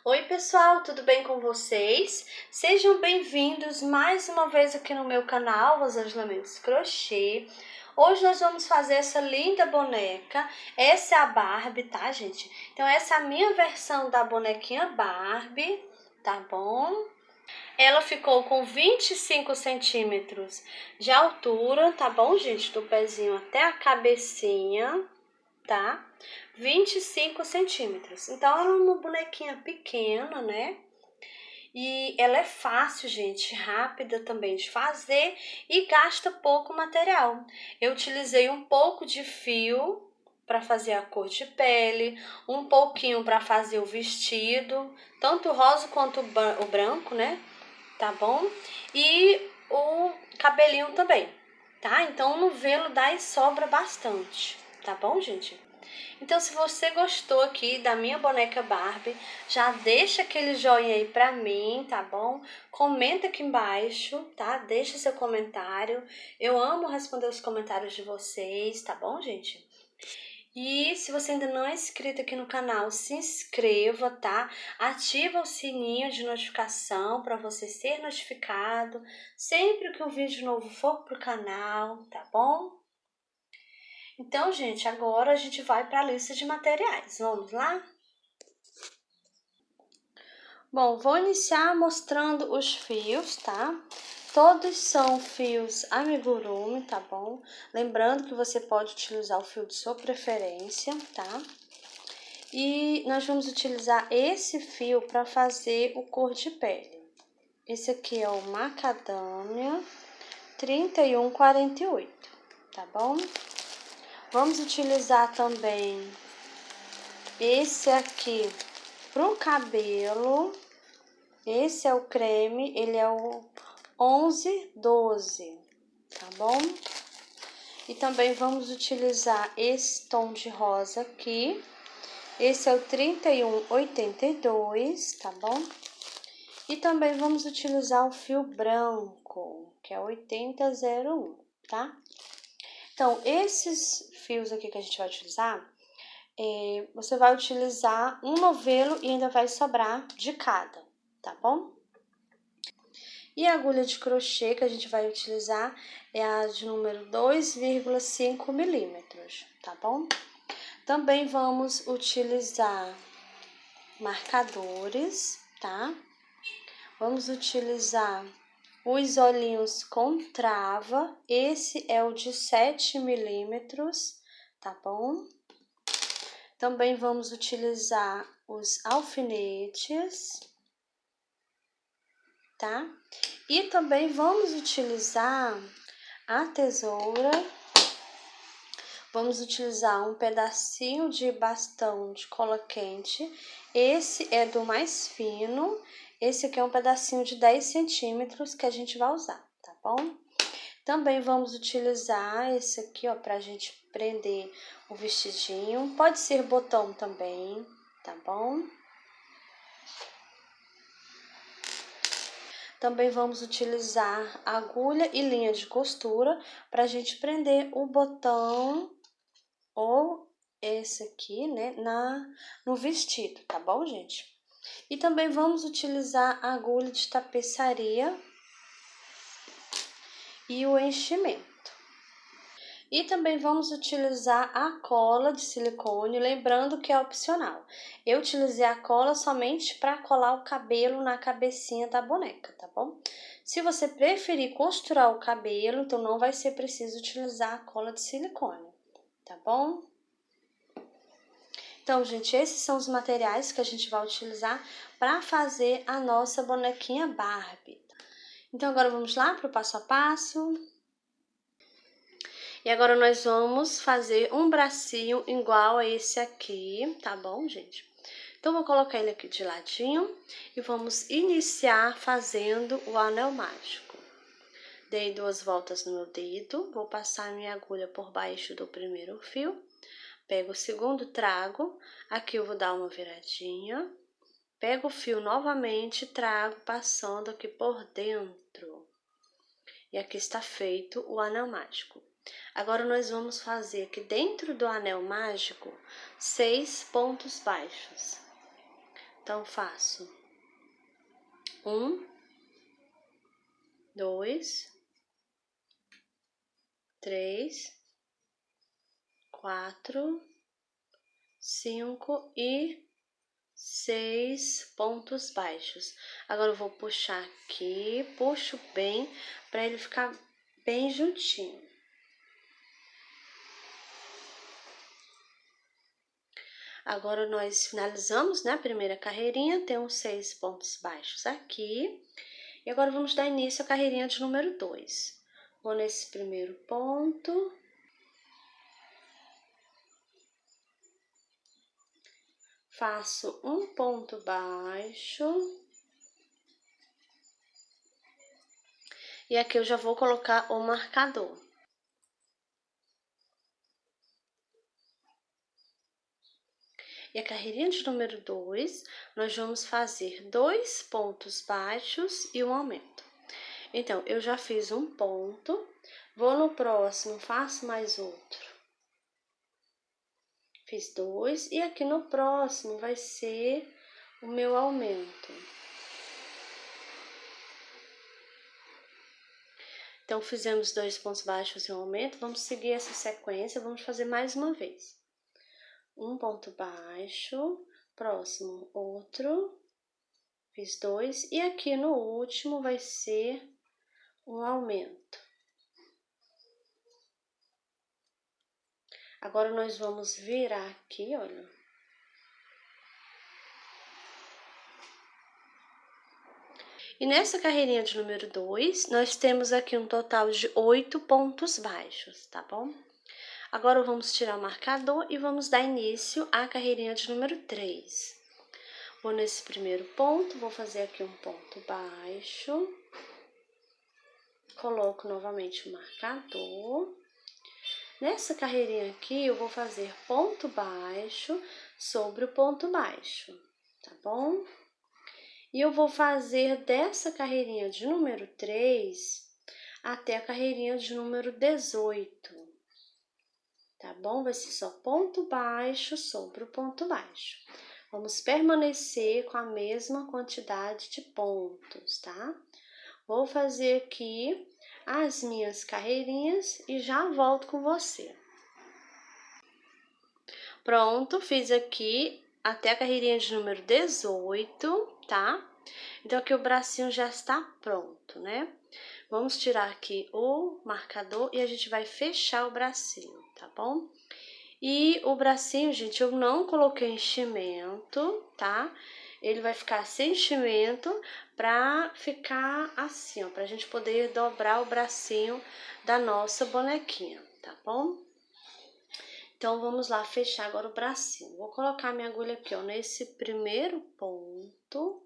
Oi pessoal, tudo bem com vocês? Sejam bem-vindos mais uma vez aqui no meu canal, Rosângela Mendes Crochê. Hoje nós vamos fazer essa linda boneca. Essa é a Barbie, tá, gente? Então essa é a minha versão da bonequinha Barbie, tá bom? Ela ficou com 25 centímetros de altura, tá bom, gente? Do pezinho até a cabecinha, tá? 25 centímetros. Então, ela é uma bonequinha pequena, né? E ela é fácil, gente, rápida também de fazer e gasta pouco material. Eu utilizei um pouco de fio para fazer a cor de pele, um pouquinho para fazer o vestido, tanto o rosa quanto o branco, né? Tá bom? E o cabelinho também, tá? Então, o novelo dá e sobra bastante, tá bom, gente? Então, se você gostou aqui da minha boneca Barbie, já deixa aquele joinha aí pra mim, tá bom? Comenta aqui embaixo, tá? Deixa seu comentário. Eu amo responder os comentários de vocês, tá bom, gente? E se você ainda não é inscrito aqui no canal, se inscreva, tá? Ativa o sininho de notificação para você ser notificado sempre que um vídeo novo for pro canal, tá bom? Então, gente, agora a gente vai para a lista de materiais. Vamos lá? Bom, vou iniciar mostrando os fios, tá? Todos são fios amigurumi, tá bom? Lembrando que você pode utilizar o fio de sua preferência, tá? E nós vamos utilizar esse fio para fazer o cor de pele. Esse aqui é o macadâmia 3148, tá bom? Vamos utilizar também esse aqui pro cabelo. Esse é o creme, ele é o 1112, tá bom? E também vamos utilizar esse tom de rosa aqui. Esse é o 3182, tá bom? E também vamos utilizar o fio branco, que é 8001, tá? Então, esses fios aqui que a gente vai utilizar, você vai utilizar um novelo e ainda vai sobrar de cada, tá bom? E a agulha de crochê que a gente vai utilizar é a de número 2,5 milímetros, tá bom? Também vamos utilizar marcadores, tá? Vamos utilizar os olhinhos com trava, esse é o de 7 milímetros, tá bom? Também vamos utilizar os alfinetes, tá? E também vamos utilizar a tesoura, vamos utilizar um pedacinho de bastão de cola quente, esse é do mais fino, esse aqui é um pedacinho de 10 centímetros que a gente vai usar, tá bom? Também vamos utilizar esse aqui, ó, pra gente prender o vestidinho, pode ser botão também, tá bom? Também vamos utilizar agulha e linha de costura para a gente prender o botão ou esse aqui, né, no vestido, tá bom, gente? E também vamos utilizar a agulha de tapeçaria e o enchimento. E também vamos utilizar a cola de silicone, lembrando que é opcional. Eu utilizei a cola somente para colar o cabelo na cabecinha da boneca, tá bom? Se você preferir costurar o cabelo, então não vai ser preciso utilizar a cola de silicone, tá bom? Então, gente, esses são os materiais que a gente vai utilizar para fazer a nossa bonequinha Barbie. Então, agora vamos lá para o passo a passo. E agora nós vamos fazer um bracinho igual a esse aqui, tá bom, gente? Então, vou colocar ele aqui de ladinho e vamos iniciar fazendo o anel mágico. Dei 2 voltas no meu dedo, vou passar minha agulha por baixo do primeiro fio, pego o segundo, trago, aqui eu vou dar uma viradinha, pego o fio novamente, trago, passando aqui por dentro. E aqui está feito o anel mágico. Agora, nós vamos fazer aqui dentro do anel mágico 6 pontos baixos. Então, faço 1, 2, 3, 4, 5 e 6 pontos baixos. Agora eu vou puxar aqui, puxo bem para ele ficar bem juntinho. Agora nós finalizamos, né, a primeira carreirinha, temos 6 pontos baixos aqui. E agora vamos dar início à carreirinha de número 2. Vou nesse primeiro ponto. Faço um ponto baixo. E aqui eu já vou colocar o marcador. E a carreirinha de número 2, nós vamos fazer 2 pontos baixos e um aumento. Então, eu já fiz um ponto, vou no próximo, faço mais outro. Fiz 2 e aqui no próximo vai ser o meu aumento. Então, fizemos 2 pontos baixos e um aumento, vamos seguir essa sequência, vamos fazer mais uma vez. Um ponto baixo, próximo outro, fiz 2 e aqui no último vai ser um aumento. Agora nós vamos virar aqui, olha. E nessa carreirinha de número 2, nós temos aqui um total de 8 pontos baixos, tá bom? Agora vamos tirar o marcador e vamos dar início à carreirinha de número 3. Vou nesse primeiro ponto, vou fazer aqui um ponto baixo. Coloco novamente o marcador. Nessa carreirinha aqui, eu vou fazer ponto baixo sobre o ponto baixo, tá bom? E eu vou fazer dessa carreirinha de número 3 até a carreirinha de número 18, tá bom? Vai ser só ponto baixo sobre o ponto baixo. Vamos permanecer com a mesma quantidade de pontos, tá? Vou fazer aqui as minhas carreirinhas e já volto com você. Pronto, fiz aqui até a carreirinha de número 18, tá? Então, aqui o bracinho já está pronto, né? Vamos tirar aqui o marcador e a gente vai fechar o bracinho, tá bom? E o bracinho, gente, eu não coloquei enchimento, tá? Ele vai ficar sem enchimento pra ficar assim, ó, pra gente poder dobrar o bracinho da nossa bonequinha, tá bom? Então, vamos lá fechar agora o bracinho. Vou colocar minha agulha aqui, ó, nesse primeiro ponto,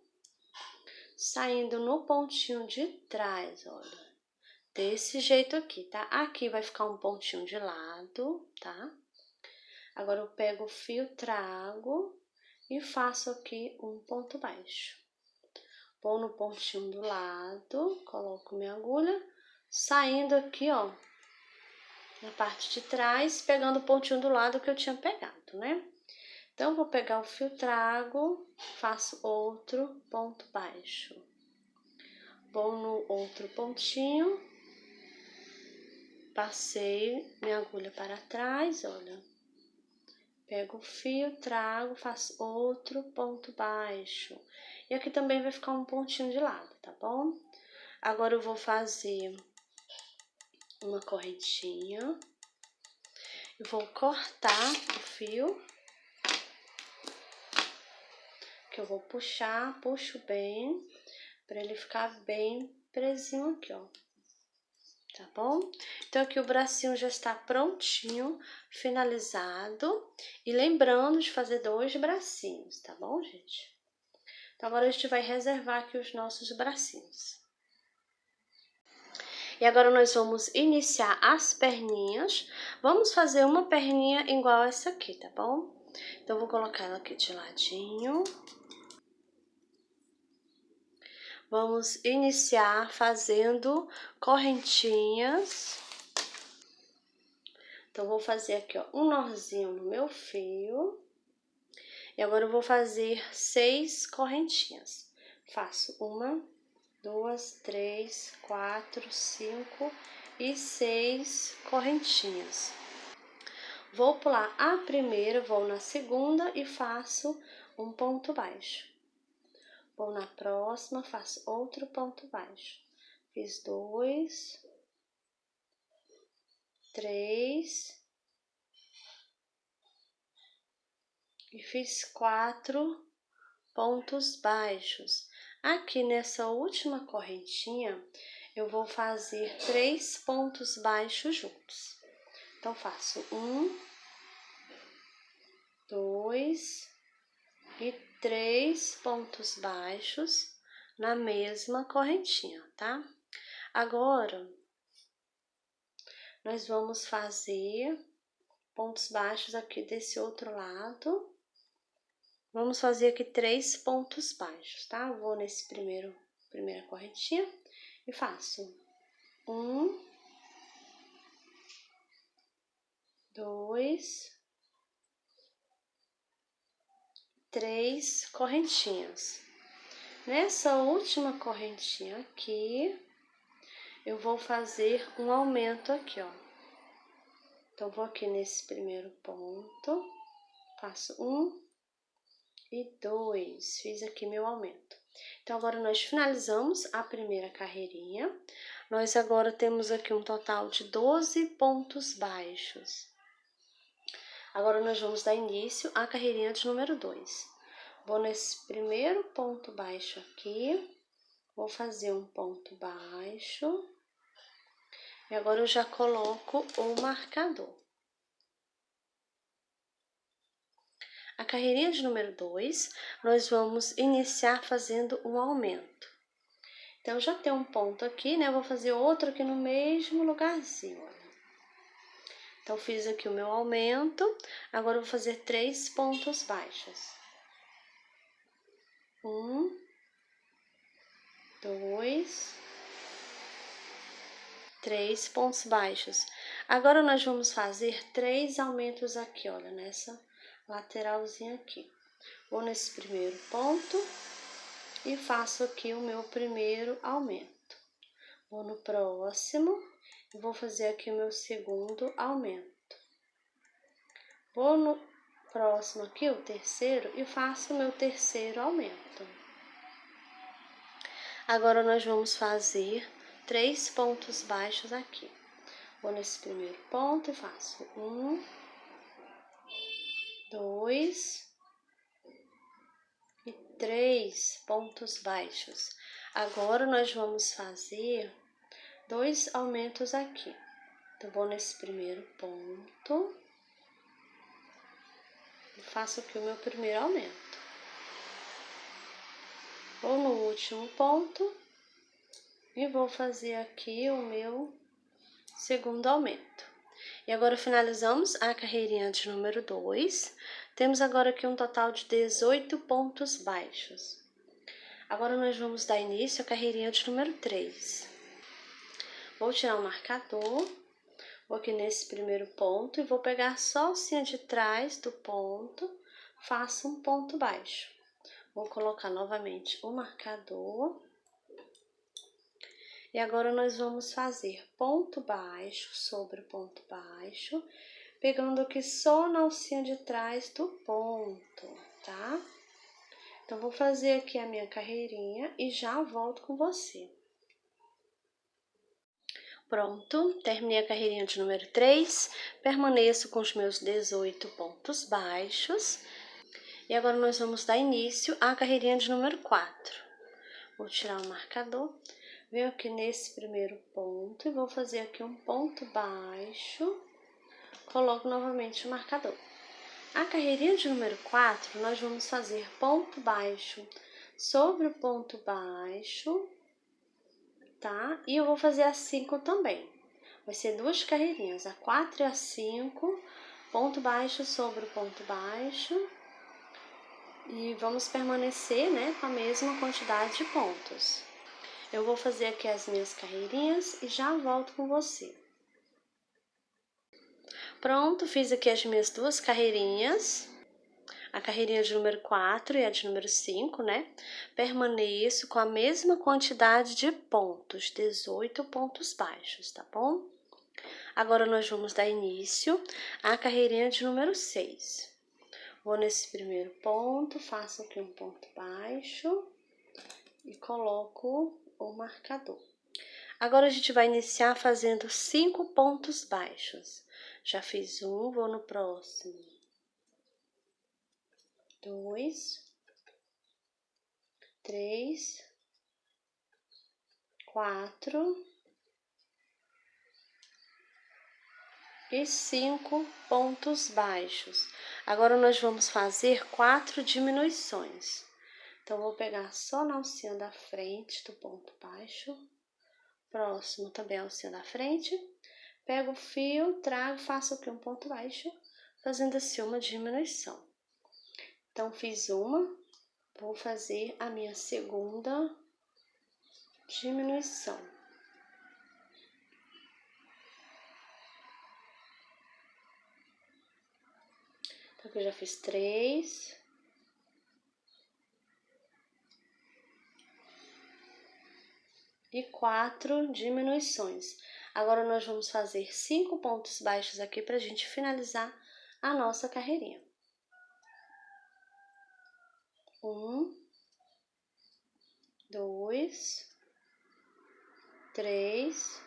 saindo no pontinho de trás, olha. Desse jeito aqui, tá? Aqui vai ficar um pontinho de lado, tá? Agora, eu pego o fio, trago e faço aqui um ponto baixo. Vou no pontinho do lado, coloco minha agulha, saindo aqui, ó, na parte de trás, pegando o pontinho do lado que eu tinha pegado, né? Então, vou pegar o fio, trago, faço outro ponto baixo. Vou no outro pontinho, passei minha agulha para trás, olha. Pego o fio, trago, faço outro ponto baixo. E aqui também vai ficar um pontinho de lado, tá bom? Agora eu vou fazer uma correntinha. Eu vou cortar o fio. Que eu vou puxar, puxo bem, para ele ficar bem presinho aqui, ó. Tá bom? Então, aqui o bracinho já está prontinho, finalizado. E lembrando de fazer 2 bracinhos, tá bom, gente? Então, agora a gente vai reservar aqui os nossos bracinhos. E agora nós vamos iniciar as perninhas. Vamos fazer uma perninha igual essa aqui, tá bom? Então, eu vou colocar ela aqui de ladinho. Vamos iniciar fazendo correntinhas. Então, vou fazer aqui, ó, um nozinho no meu fio. E agora eu vou fazer 6 correntinhas. Faço 1, 2, 3, 4, 5 e 6 correntinhas. Vou pular a primeira, vou na segunda e faço um ponto baixo. Vou na próxima, faço outro ponto baixo. Fiz 2, 3 e fiz 4 pontos baixos. Aqui nessa última correntinha, eu vou fazer 3 pontos baixos juntos. Então, faço 1, 2 e 3 pontos baixos na mesma correntinha, tá? Agora, nós vamos fazer pontos baixos aqui desse outro lado. Vamos fazer aqui 3 pontos baixos, tá? Eu vou nesse primeira correntinha e faço 1, 2, 3 correntinhas. Nessa última correntinha aqui, eu vou fazer um aumento aqui, ó. Então, vou aqui nesse primeiro ponto, faço 1 e 2, fiz aqui meu aumento. Então, agora nós finalizamos a primeira carreirinha. Nós agora temos aqui um total de 12 pontos baixos. Agora, nós vamos dar início à carreirinha de número 2. Vou nesse primeiro ponto baixo aqui, vou fazer um ponto baixo. E agora eu já coloco o marcador. A carreirinha de número 2, nós vamos iniciar fazendo um aumento. Então, já tem um ponto aqui, né? Eu vou fazer outro aqui no mesmo lugarzinho, olha. Então, fiz aqui o meu aumento, agora eu vou fazer 3 pontos baixos. 1, 2, 3 pontos baixos. Agora, nós vamos fazer 3 aumentos aqui, olha, nessa lateralzinha aqui. Vou nesse primeiro ponto e faço aqui o meu primeiro aumento. Vou no próximo e vou fazer aqui o meu segundo aumento. Vou no próximo aqui, o terceiro, e faço o meu terceiro aumento. Agora, nós vamos fazer 3 pontos baixos aqui. Vou nesse primeiro ponto e faço 1, 2 e 3 pontos baixos. Agora, nós vamos fazer 2 aumentos aqui. Então, vou nesse primeiro ponto e faço aqui o meu primeiro aumento. Vou no último ponto e vou fazer aqui o meu segundo aumento. E agora finalizamos a carreirinha de número 2. Temos agora aqui um total de 18 pontos baixos. Agora nós vamos dar início à carreirinha de número 3. Vou tirar o marcador, vou aqui nesse primeiro ponto e vou pegar só a alcinha de trás do ponto, faço um ponto baixo. Vou colocar novamente o marcador. E agora nós vamos fazer ponto baixo sobre ponto baixo, pegando aqui só na alcinha de trás do ponto, tá? Então, vou fazer aqui a minha carreirinha e já volto com você. Pronto, terminei a carreirinha de número 3, permaneço com os meus 18 pontos baixos. E agora nós vamos dar início à carreirinha de número 4. Vou tirar o marcador. Venho aqui nesse primeiro ponto e vou fazer aqui um ponto baixo, coloco novamente o marcador. A carreirinha de número 4, nós vamos fazer ponto baixo sobre o ponto baixo, tá? E eu vou fazer a 5 também. Vai ser 2 carreirinhas, a 4 e a 5, ponto baixo sobre o ponto baixo. E vamos permanecer, né, com a mesma quantidade de pontos. Eu vou fazer aqui as minhas carreirinhas e já volto com você. Pronto, fiz aqui as minhas 2 carreirinhas. a carreirinha de número 4 e a de número 5, né? Permaneço com a mesma quantidade de pontos, 18 pontos baixos, tá bom? Agora, nós vamos dar início à carreirinha de número 6. Vou nesse primeiro ponto, faço aqui um ponto baixo e coloco o marcador. Agora, a gente vai iniciar fazendo 5 pontos baixos. Já fiz um, vou no próximo. 2, 3, 4 e 5 pontos baixos. Agora, nós vamos fazer 4 diminuições. Então, vou pegar só na alcinha da frente do ponto baixo, próximo também a alcinha da frente, pego o fio, trago, faço aqui um ponto baixo, fazendo assim uma diminuição. Então, fiz uma, vou fazer a minha segunda diminuição. Então, aqui eu já fiz 3. E 4 diminuições. Agora, nós vamos fazer 5 pontos baixos aqui pra gente finalizar a nossa carreirinha. 1, 2, 3,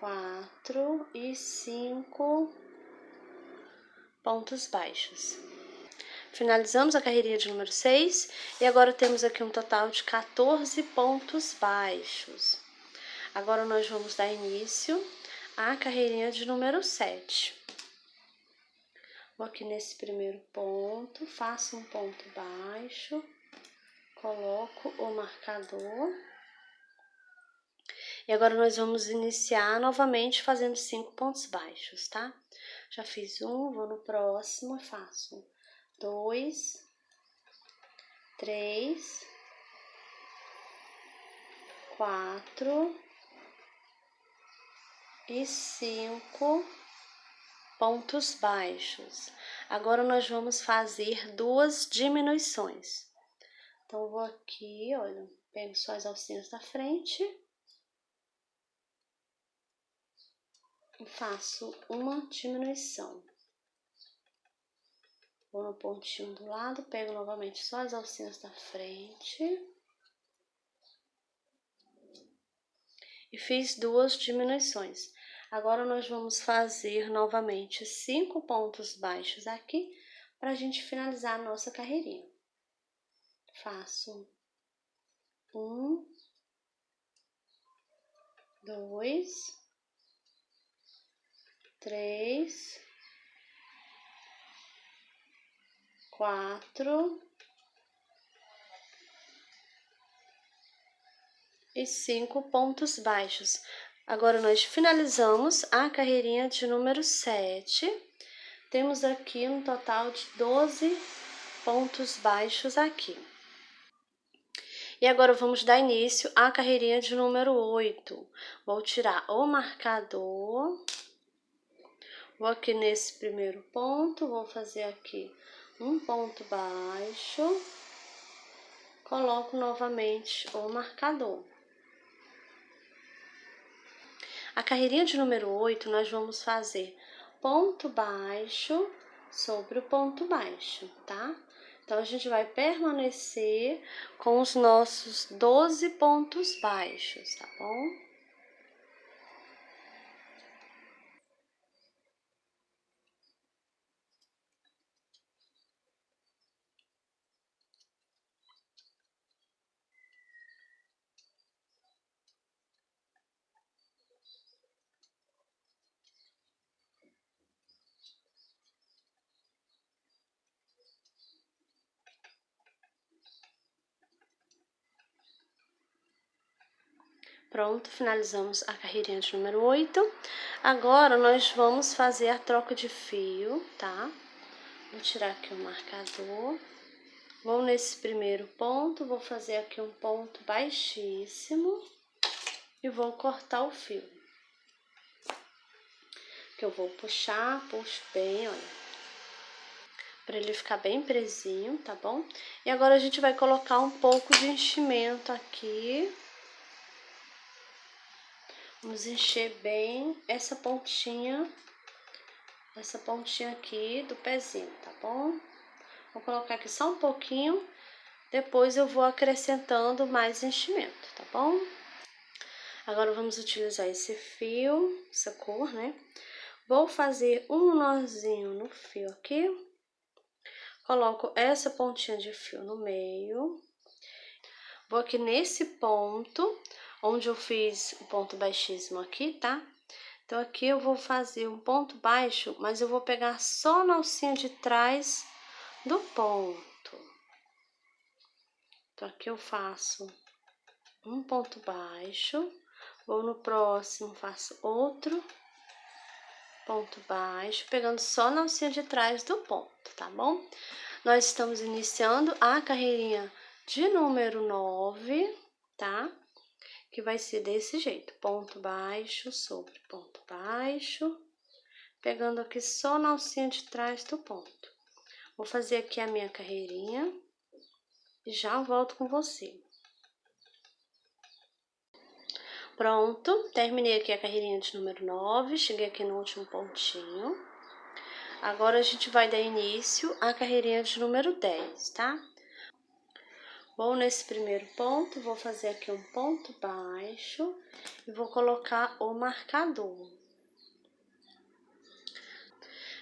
4 e 5 pontos baixos. Finalizamos a carreirinha de número 6 e agora temos aqui um total de 14 pontos baixos. Agora, nós vamos dar início à carreirinha de número 7. Vou aqui nesse primeiro ponto, faço um ponto baixo, coloco o marcador. E agora, nós vamos iniciar novamente fazendo 5 pontos baixos, tá? Já fiz um, vou no próximo e faço 2, 3, 4 e 5 pontos baixos. Agora, nós vamos fazer 2 diminuições. Então, eu vou aqui, olha, pego só as alcinhas da frente e faço uma diminuição. Vou no pontinho do lado, pego novamente só as alcinhas da frente e fiz 2 diminuições. Agora, nós vamos fazer novamente 5 pontos baixos aqui para a gente finalizar a nossa carreirinha. Faço 1, 2, 3, 4 e 5 pontos baixos. Agora, nós finalizamos a carreirinha de número 7. Temos aqui um total de 12 pontos baixos aqui. E agora, vamos dar início à carreirinha de número 8. Vou tirar o marcador. Vou aqui nesse primeiro ponto, vou fazer aqui um ponto baixo. Coloco novamente o marcador. A carreirinha de número 8, nós vamos fazer ponto baixo sobre o ponto baixo, tá? Então, a gente vai permanecer com os nossos 12 pontos baixos, tá bom? Pronto, finalizamos a carreirinha de número 8. Agora, nós vamos fazer a troca de fio, tá? Vou tirar aqui o marcador. Vou nesse primeiro ponto, vou fazer aqui um ponto baixíssimo e vou cortar o fio. Que eu vou puxar, puxo bem, olha. para ele ficar bem presinho, tá bom? E agora a gente vai colocar um pouco de enchimento aqui. Vamos encher bem essa pontinha aqui do pezinho, tá bom? Vou colocar aqui só um pouquinho, depois eu vou acrescentando mais enchimento, tá bom? Agora vamos utilizar esse fio, essa cor, né? Vou fazer um nozinho no fio aqui. Coloco essa pontinha de fio no meio. Vou aqui nesse ponto, onde eu fiz o ponto baixíssimo aqui, tá? Então, aqui eu vou fazer um ponto baixo, mas eu vou pegar só na alcinha de trás do ponto. Então, aqui eu faço um ponto baixo, vou no próximo, faço outro ponto baixo, pegando só na alcinha de trás do ponto, tá bom? Nós estamos iniciando a carreirinha de número 9, tá? Que vai ser desse jeito, ponto baixo sobre ponto baixo, pegando aqui só na alcinha de trás do ponto. Vou fazer aqui a minha carreirinha e já volto com você. Pronto, terminei aqui a carreirinha de número 9, cheguei aqui no último pontinho. Agora a gente vai dar início à carreirinha de número 10, tá? Bom, nesse primeiro ponto, vou fazer aqui um ponto baixo e vou colocar o marcador.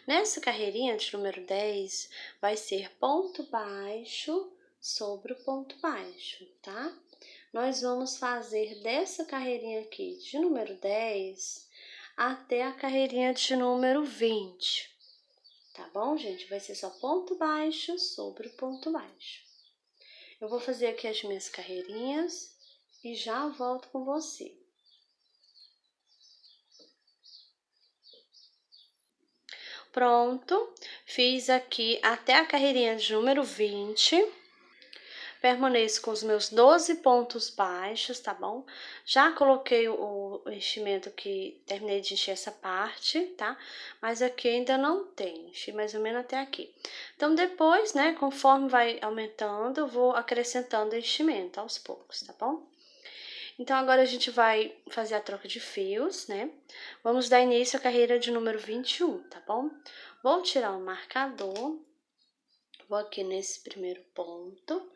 Nessa carreirinha de número 10, vai ser ponto baixo sobre o ponto baixo, tá? Nós vamos fazer dessa carreirinha aqui de número 10 até a carreirinha de número 20, tá bom, gente? Vai ser só ponto baixo sobre ponto baixo. Eu vou fazer aqui as minhas carreirinhas e já volto com você. Pronto, fiz aqui até a carreirinha de número 20. Permaneço com os meus 12 pontos baixos, tá bom? Já coloquei o enchimento aqui, terminei de encher essa parte, tá? Mas aqui ainda não tem, enchi mais ou menos até aqui. Então, depois, né, conforme vai aumentando, eu vou acrescentando enchimento aos poucos, tá bom? Então, agora a gente vai fazer a troca de fios, né? Vamos dar início à carreira de número 21, tá bom? Vou tirar o marcador, vou aqui nesse primeiro ponto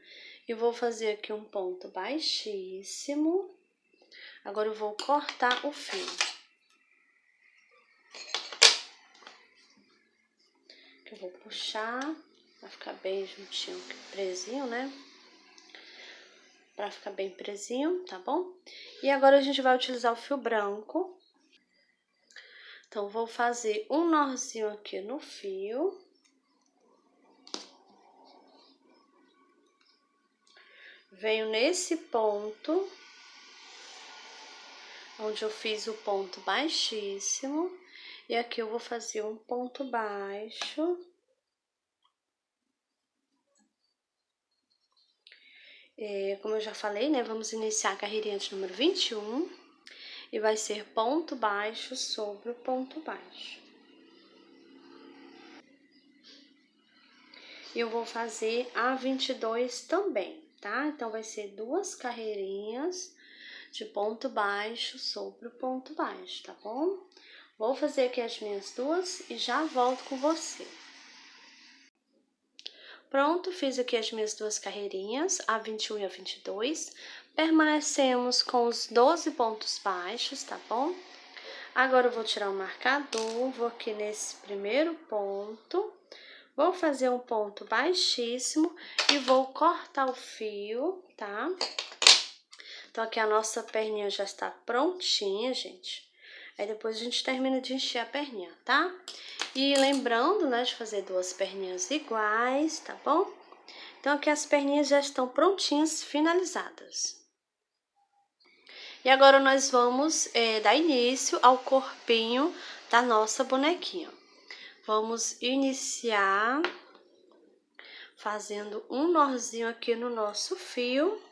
e vou fazer aqui um ponto baixíssimo. Agora eu vou cortar o fio. Que eu vou puxar pra ficar bem juntinho, presinho, né? Pra ficar bem presinho, tá bom? E agora a gente vai utilizar o fio branco. Então, vou fazer um nozinho aqui no fio. Venho nesse ponto, onde eu fiz o ponto baixíssimo. E aqui eu vou fazer um ponto baixo. Como eu já falei, né, vamos iniciar a carreirinha de número 21 e vai ser ponto baixo sobre o ponto baixo. E eu vou fazer a 22 também, tá? Então, vai ser duas carreirinhas de ponto baixo sobre o ponto baixo, tá bom? Vou fazer aqui as minhas duas e já volto com você. Pronto, fiz aqui as minhas duas carreirinhas, a 21 e a 22. Permanecemos com os 12 pontos baixos, tá bom? Agora eu vou tirar o marcador, vou aqui nesse primeiro ponto, vou fazer um ponto baixíssimo e vou cortar o fio, tá? Então, aqui a nossa perninha já está prontinha, gente. Aí, depois a gente termina de encher a perninha, tá? E lembrando, né, de fazer duas perninhas iguais, tá bom? Então, aqui as perninhas já estão prontinhas, finalizadas. E agora nós vamos dar início ao corpinho da nossa bonequinha. Vamos iniciar fazendo um nozinho aqui no nosso fio.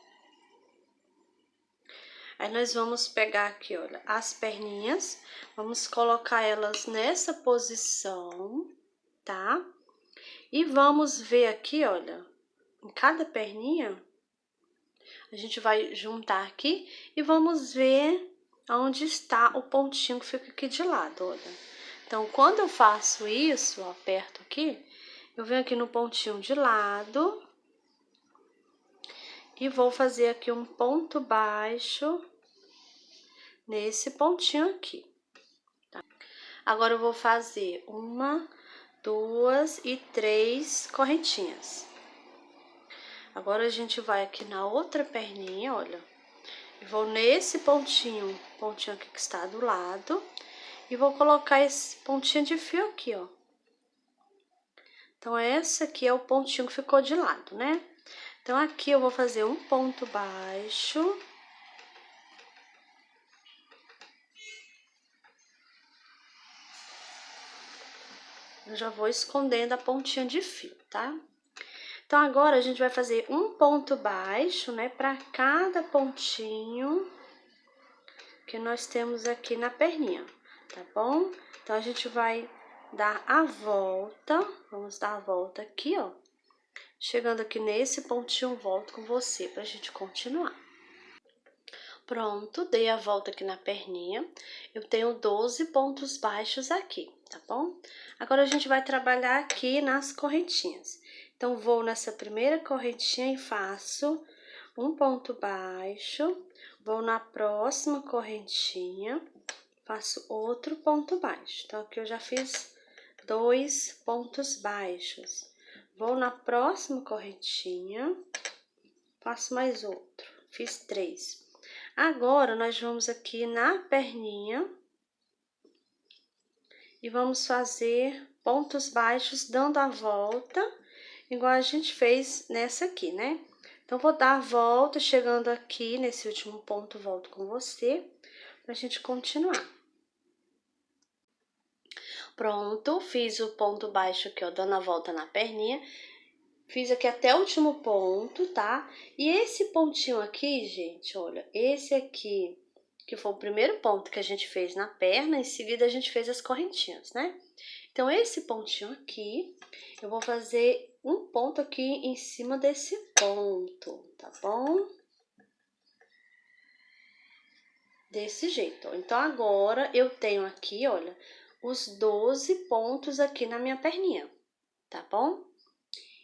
Aí, nós vamos pegar aqui, olha, as perninhas, vamos colocar elas nessa posição, tá? E vamos ver aqui, olha, em cada perninha, a gente vai juntar aqui e vamos ver onde está o pontinho que fica aqui de lado, olha. Então, quando eu faço isso, ó, aperto aqui, eu venho aqui no pontinho de lado e vou fazer aqui um ponto baixo nesse pontinho aqui, tá? Agora, eu vou fazer 1, 2 e 3 correntinhas. Agora, a gente vai aqui na outra perninha, olha, e vou nesse pontinho aqui que está do lado, e vou colocar esse pontinho de fio aqui, ó. Então, esse aqui é o pontinho que ficou de lado, né? Então, aqui eu vou fazer um ponto baixo. Eu já vou escondendo a pontinha de fio, tá? Então, agora a gente vai fazer um ponto baixo, né? Pra cada pontinho que nós temos aqui na perninha, tá bom? Então, a gente vai dar a volta, vamos dar a volta aqui, ó. Chegando aqui nesse pontinho, volto com você pra gente continuar. Pronto, dei a volta aqui na perninha. Eu tenho 12 pontos baixos aqui, tá bom? Agora, a gente vai trabalhar aqui nas correntinhas. Então, vou nessa primeira correntinha e faço um ponto baixo. Vou na próxima correntinha, faço outro ponto baixo. Então, aqui eu já fiz 2 pontos baixos. Vou na próxima correntinha, faço mais outro, fiz 3. Agora, nós vamos aqui na perninha e vamos fazer pontos baixos dando a volta, igual a gente fez nessa aqui, né? Então, vou dar a volta, chegando aqui nesse último ponto, volto com você, pra gente continuar. Pronto, fiz o ponto baixo aqui, ó, dando a volta na perninha. Fiz aqui até o último ponto, tá? E esse pontinho aqui, gente, olha, esse aqui, que foi o primeiro ponto que a gente fez na perna, em seguida a gente fez as correntinhas, né? Então, esse pontinho aqui, eu vou fazer um ponto aqui em cima desse ponto, tá bom? Desse jeito, ó. Então, agora, eu tenho aqui, olha, os 12 pontos aqui na minha perninha, tá bom?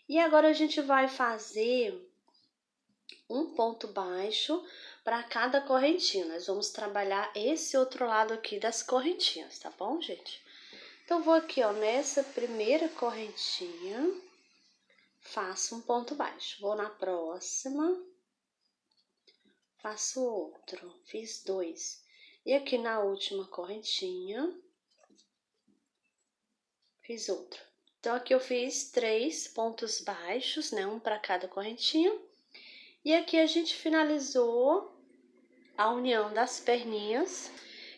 E agora, a gente vai fazer um ponto baixo para cada correntinha. Nós vamos trabalhar esse outro lado aqui das correntinhas, tá bom, gente? Então, vou aqui, ó, nessa primeira correntinha, faço um ponto baixo. Vou na próxima, faço outro, fiz 2. E aqui na última correntinha, fiz outro. Então, aqui eu fiz 3 pontos baixos, né? Um para cada correntinha. E aqui a gente finalizou a união das perninhas,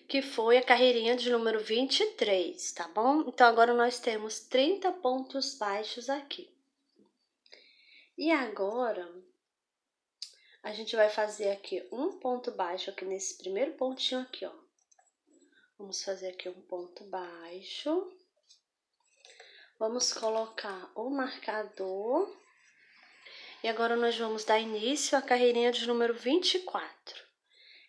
que foi a carreirinha de número 23, tá bom? Então, agora nós temos 30 pontos baixos aqui. E agora, a gente vai fazer aqui um ponto baixo aqui nesse primeiro pontinho aqui, ó. Vamos fazer aqui um ponto baixo. Vamos colocar o marcador. E agora, nós vamos dar início à carreirinha de número 24.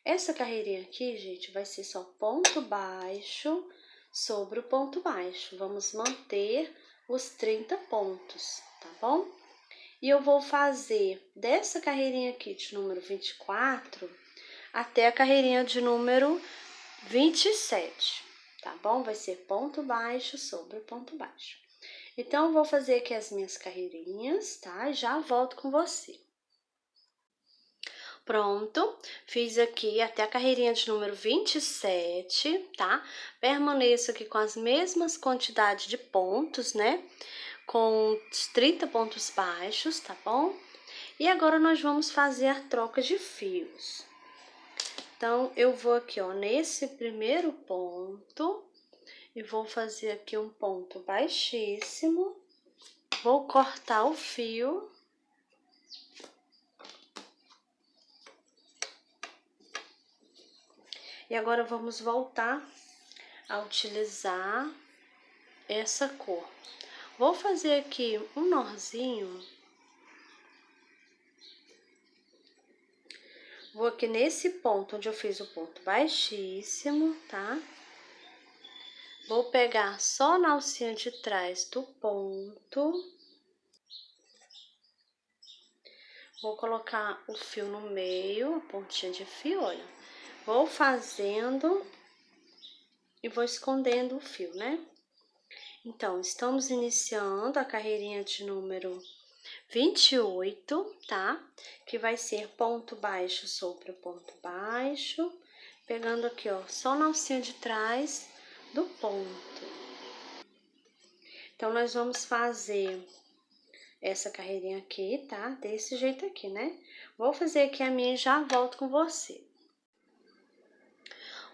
Essa carreirinha aqui, gente, vai ser só ponto baixo sobre o ponto baixo. Vamos manter os 30 pontos, tá bom? E eu vou fazer dessa carreirinha aqui de número 24 até a carreirinha de número 27, tá bom? Vai ser ponto baixo sobre ponto baixo. Então, eu vou fazer aqui as minhas carreirinhas, tá? E já volto com você. Pronto, fiz aqui até a carreirinha de número 27, tá? Permaneço aqui com as mesmas quantidades de pontos, né? Com os 30 pontos baixos, tá bom? E agora, nós vamos fazer a troca de fios. Então, eu vou aqui, ó, nesse primeiro ponto, e vou fazer aqui um ponto baixíssimo. Vou cortar o fio. E agora, vamos voltar a utilizar essa cor. Vou fazer aqui um nozinho. Vou aqui nesse ponto onde eu fiz o ponto baixíssimo, tá? Vou pegar só na alcinha de trás do ponto. Vou colocar o fio no meio, a pontinha de fio, olha. Vou fazendo e vou escondendo o fio, né? Então, estamos iniciando a carreirinha de número 28, tá? Que vai ser ponto baixo sobre o ponto baixo, pegando aqui, ó, só na alcinha de trás do ponto. Então, nós vamos fazer essa carreirinha aqui, tá? Desse jeito aqui, né? Vou fazer aqui a minha e já volto com você.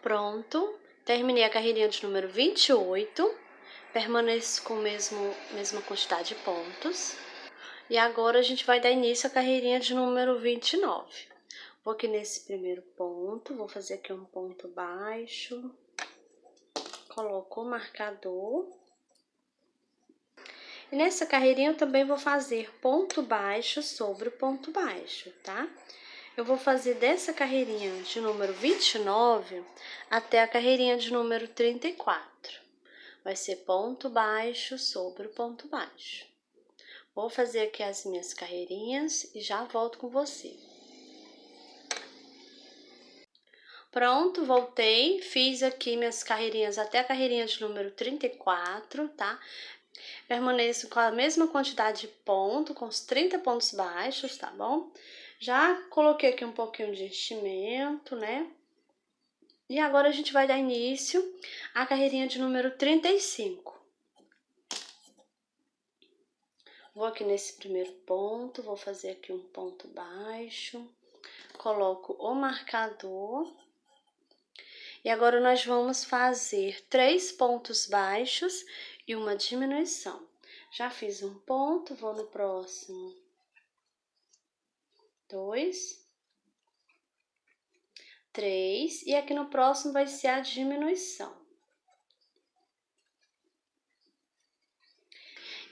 Pronto, terminei a carreirinha de número 28, permaneço com a mesma quantidade de pontos. E agora a gente vai dar início à carreirinha de número 29. Vou aqui nesse primeiro ponto, vou fazer aqui um ponto baixo, coloco o marcador. E nessa carreirinha eu também vou fazer ponto baixo sobre o ponto baixo, tá? Eu vou fazer dessa carreirinha de número 29 até a carreirinha de número 34. Vai ser ponto baixo sobre o ponto baixo. Vou fazer aqui as minhas carreirinhas e já volto com você. Pronto, voltei, fiz aqui minhas carreirinhas até a carreirinha de número 34, tá? Permaneço com a mesma quantidade de ponto, com os 30 pontos baixos, tá bom? Já coloquei aqui um pouquinho de enchimento, né? E agora a gente vai dar início à carreirinha de número 35. Vou aqui nesse primeiro ponto, vou fazer aqui um ponto baixo, coloco o marcador. E agora nós vamos fazer 3 pontos baixos e uma diminuição. Já fiz um ponto, vou no próximo. 2, 3, e aqui no próximo vai ser a diminuição.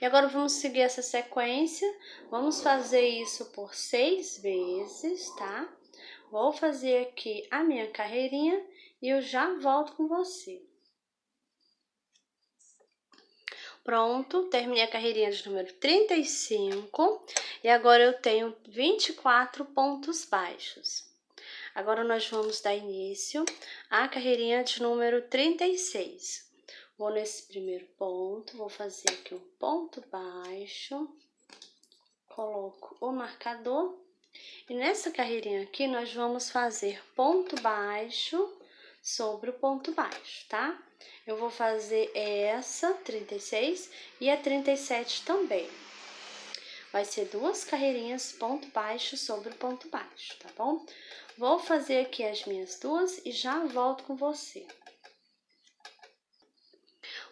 E agora vamos seguir essa sequência, vamos fazer isso por 6 vezes, tá? Vou fazer aqui a minha carreirinha e eu já volto com você. Pronto, terminei a carreirinha de número 35 e agora eu tenho 24 pontos baixos. Agora nós vamos dar início à carreirinha de número 36. Vou nesse primeiro ponto, vou fazer aqui um ponto baixo, coloco o marcador e nessa carreirinha aqui nós vamos fazer ponto baixo sobre o ponto baixo, tá? Eu vou fazer essa 36 e a 37 também. Vai ser 2 carreirinhas ponto baixo sobre ponto baixo, tá bom? Vou fazer aqui as minhas duas e já volto com você.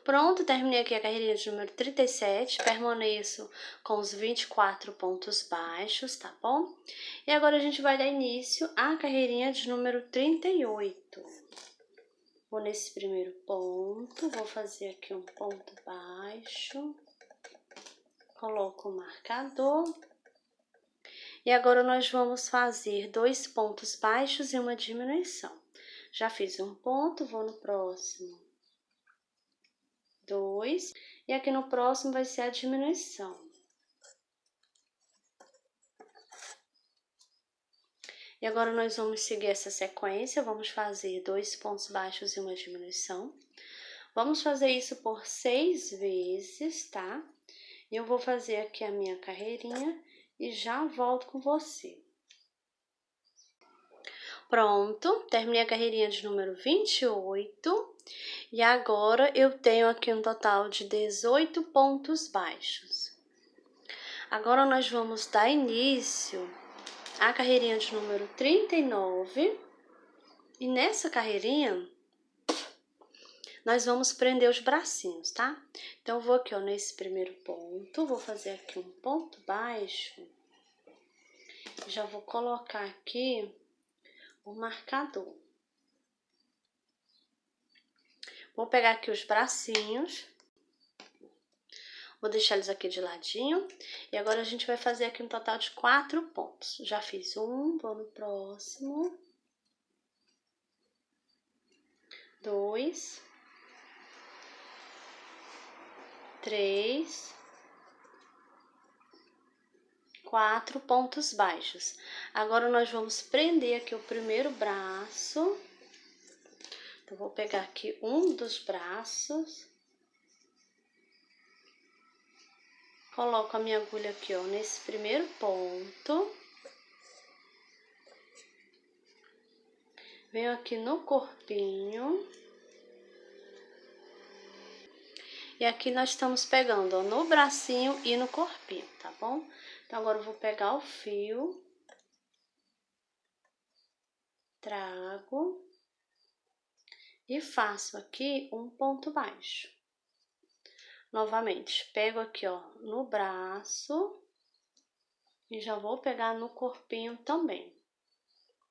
Pronto, terminei aqui a carreirinha de número 37, permaneço com os 24 pontos baixos, tá bom? E agora a gente vai dar início à carreirinha de número 38. Vou nesse primeiro ponto, vou fazer aqui um ponto baixo, coloco o marcador. E agora nós vamos fazer 2 pontos baixos e uma diminuição. Já fiz um ponto, vou no próximo. 2, e aqui no próximo vai ser a diminuição. E agora nós vamos seguir essa sequência, vamos fazer 2 pontos baixos e uma diminuição. Vamos fazer isso por 6 vezes, tá? E eu vou fazer aqui a minha carreirinha e já volto com você. Pronto, terminei a carreirinha de número 28. E agora eu tenho aqui um total de 18 pontos baixos. Agora nós vamos dar início à carreirinha de número 39. E nessa carreirinha, nós vamos prender os bracinhos, tá? Então, eu vou aqui, ó, nesse primeiro ponto, vou fazer aqui um ponto baixo. Já vou colocar aqui o marcador. Vou pegar aqui os bracinhos, Vou deixar eles aqui de ladinho. E agora a gente vai fazer aqui um total de 4 pontos. Já fiz um, vou no próximo. 2, 3, 4 pontos baixos. Agora nós vamos prender aqui o primeiro braço. Então, vou pegar aqui um dos braços. Coloco a minha agulha aqui, ó, nesse primeiro ponto. Venho aqui no corpinho. E aqui nós estamos pegando, ó, no bracinho e no corpinho, tá bom? Então, agora eu vou pegar o fio. Trago. E faço aqui um ponto baixo. Novamente, pego aqui, ó, no braço. E já vou pegar no corpinho também,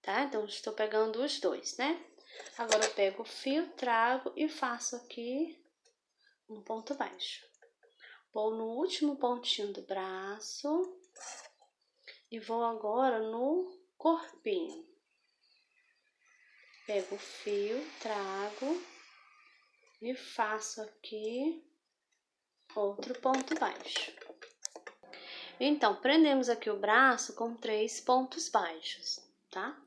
tá? Então, estou pegando os dois, né? Agora, eu pego o fio, trago e faço aqui um ponto baixo. Vou no último pontinho do braço e vou agora no corpinho. Pego o fio, trago e faço aqui outro ponto baixo. Então, prendemos aqui o braço com 3 pontos baixos, tá?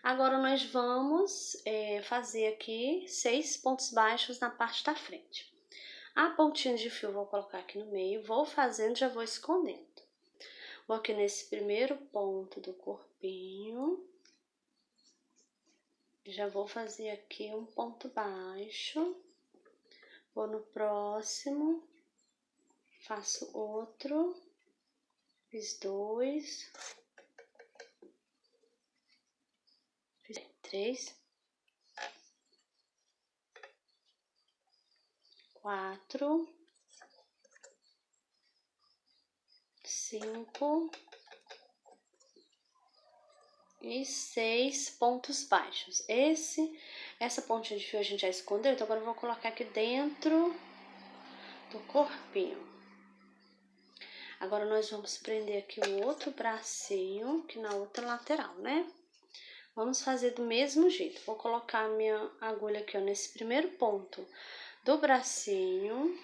Agora, nós vamos fazer aqui 6 pontos baixos na parte da frente. A pontinha de fio eu vou colocar aqui no meio, vou fazendo, já vou escondendo. Vou aqui nesse primeiro ponto do corpinho. Já vou fazer aqui um ponto baixo. Vou no próximo, faço outro, fiz 2, fiz 3, 4, 5 e 6 pontos baixos. Essa pontinha de fio a gente já escondeu, então agora eu vou colocar aqui dentro do corpinho. Agora nós vamos prender aqui o outro bracinho, aqui na outra lateral, né? Vamos fazer do mesmo jeito. Vou colocar a minha agulha aqui, ó, nesse primeiro ponto do bracinho.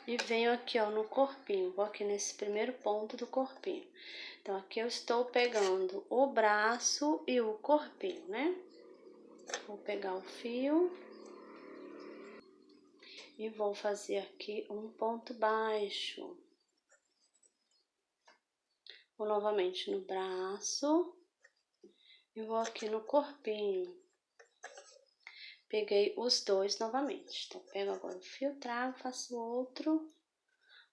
E venho aqui, ó, no corpinho. Vou aqui nesse primeiro ponto do corpinho. Então, aqui eu estou pegando o braço e o corpinho, né? Vou pegar o fio. E vou fazer aqui um ponto baixo. Vou novamente no braço. E vou aqui no corpinho. Peguei os dois novamente. Então, pego agora o fio, trago, faço outro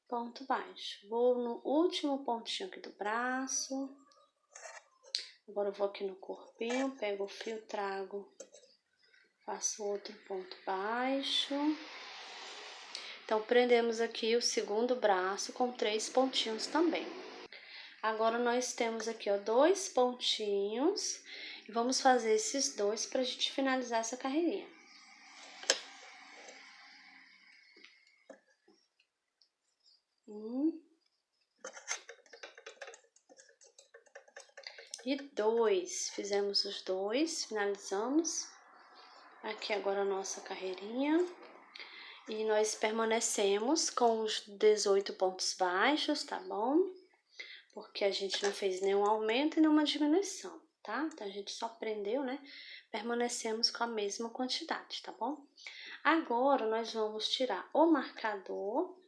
ponto baixo. Vou no último pontinho aqui do braço. Agora, eu vou aqui no corpinho, pego o fio, trago, faço outro ponto baixo. Então, prendemos aqui o segundo braço com 3 pontinhos também. Agora, nós temos aqui, ó, 2 pontinhos. E vamos fazer esses dois pra gente finalizar essa carreirinha. E 2, fizemos os dois, finalizamos. Aqui agora a nossa carreirinha. E nós permanecemos com os 18 pontos baixos, tá bom? Porque a gente não fez nenhum aumento e nenhuma diminuição, tá? Então, a gente só prendeu, né? Permanecemos com a mesma quantidade, tá bom? Agora, nós vamos tirar o marcador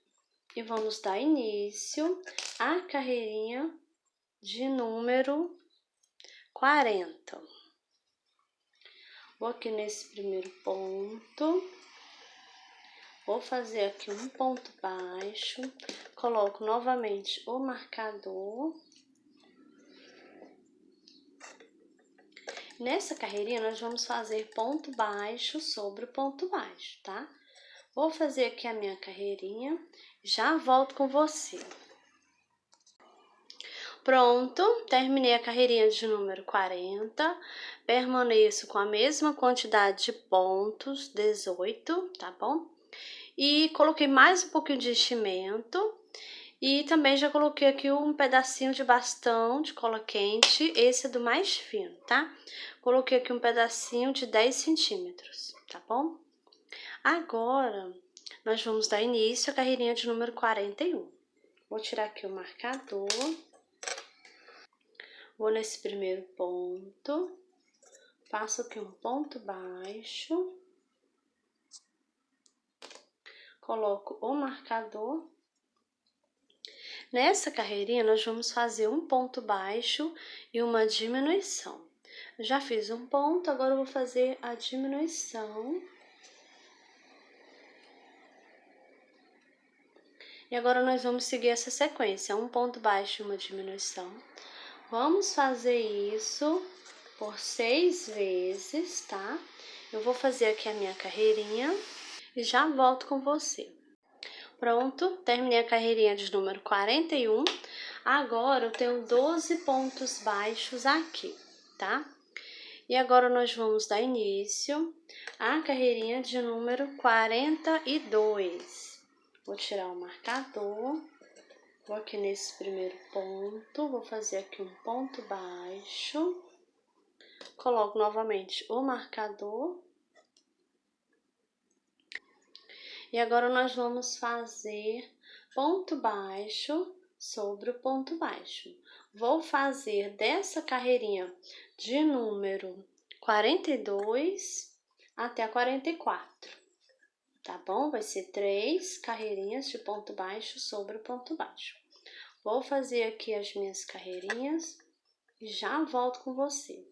e vamos dar início à carreirinha de número 40. Vou aqui nesse primeiro ponto, vou fazer aqui um ponto baixo, coloco novamente o marcador. Nessa carreirinha, nós vamos fazer ponto baixo sobre ponto baixo, tá? Vou fazer aqui a minha carreirinha, já volto com você. Pronto, terminei a carreirinha de número 40, permaneço com a mesma quantidade de pontos, 18, tá bom? E coloquei mais um pouquinho de enchimento. E também já coloquei aqui um pedacinho de bastão de cola quente, esse é do mais fino, tá? Coloquei aqui um pedacinho de 10 centímetros, tá bom? Agora, nós vamos dar início à carreirinha de número 41. Vou tirar aqui o marcador. Vou nesse primeiro ponto. Passo aqui um ponto baixo. Coloco o marcador. Nessa carreirinha, nós vamos fazer um ponto baixo e uma diminuição. Já fiz um ponto, agora eu vou fazer a diminuição. E agora nós vamos seguir essa sequência, um ponto baixo e uma diminuição. Vamos fazer isso por 6 vezes, tá? Eu vou fazer aqui a minha carreirinha e já volto com você. Pronto, terminei a carreirinha de número 41. Agora eu tenho 12 pontos baixos aqui, tá? E agora nós vamos dar início à carreirinha de número 42. Vou tirar o marcador, vou aqui nesse primeiro ponto, vou fazer aqui um ponto baixo, coloco novamente o marcador. E agora nós vamos fazer ponto baixo sobre o ponto baixo. Vou fazer dessa carreirinha de número 42 até a 44, tá bom? Vai ser 3 carreirinhas de ponto baixo sobre o ponto baixo. Vou fazer aqui as minhas carreirinhas e já volto com você.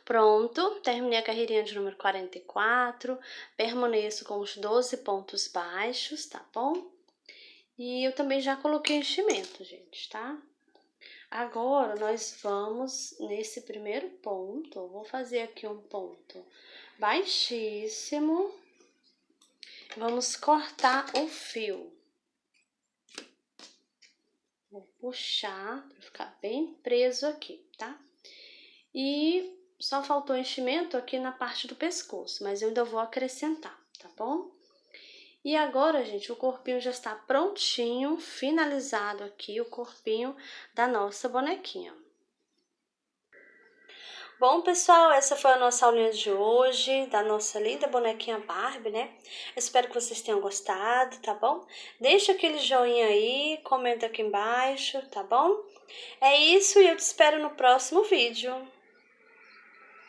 Pronto, terminei a carreirinha de número 44, permaneço com os 12 pontos baixos, tá bom? E eu também já coloquei enchimento, gente, tá? Agora, nós vamos nesse primeiro ponto, eu vou fazer aqui um ponto baixíssimo, vamos cortar o fio. Vou puxar para ficar bem preso aqui, tá? E só faltou enchimento aqui na parte do pescoço, mas eu ainda vou acrescentar, tá bom? E agora, gente, o corpinho já está prontinho, finalizado aqui o corpinho da nossa bonequinha. Bom, pessoal, essa foi a nossa aulinha de hoje, da nossa linda bonequinha Barbie, né? Espero que vocês tenham gostado, tá bom? Deixa aquele joinha aí, comenta aqui embaixo, tá bom? É isso e eu te espero no próximo vídeo.